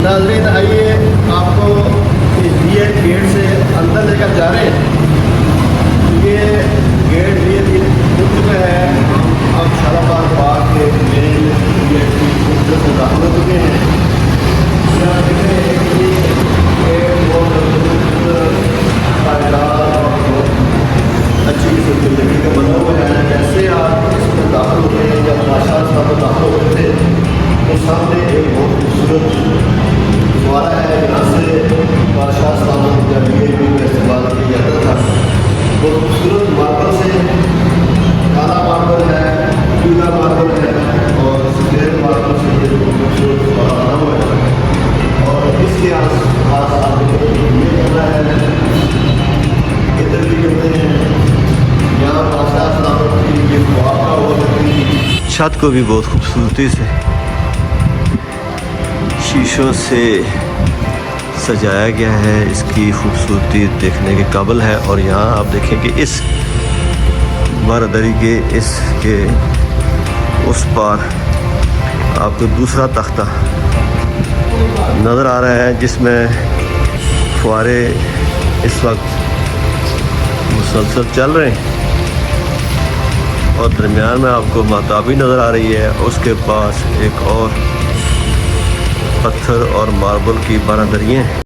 नाज़रीन आइए आपको ये गेट से अंदर लेकर जा रहे हैं। ये गेट ये खुद में है। अब शालाबाद पार्क के मेन गेट की खूबसूरत से दाखिल हो चुके हैं। यहाँ देख रहे हैं कि ये बहुत पायदार और बहुत अच्छी किस्म की लकड़ी का बना हुआ है। जैसे आप इसमें दाखिल होते हैं, जब बादशाह साहब दाखिल होते थे तो सामने एक बहुत खूबसूरत फुवारा है। यहाँ से बादशाह साहब जब ये भी इस्तेमाल किया जाता था। बहुत खूबसूरत मार्बल से, काला मार्बल है, पीला मार्बल है और सफेद मार्बल से ये खूबसूरत फुवारा बना हुआ है। और इसके आस पास ये करना है, इधर भी करते हैं। यहाँ बादशाह साहब की ये फुवारा हो सकती है। छत को भी बहुत खूबसूरती से शीशों से सजाया गया है। इसकी खूबसूरती देखने के काबिल है। और यहाँ आप देखें कि इस बारादरी के इसके उस पार आपको दूसरा तख्ता नज़र आ रहा है जिसमें फुवारे इस वक्त मुसलसल चल रहे हैं। और दरमियान में आपको महताबी नज़र आ रही है। उसके पास एक और पत्थर और मार्बल की बारादरियाँ हैं।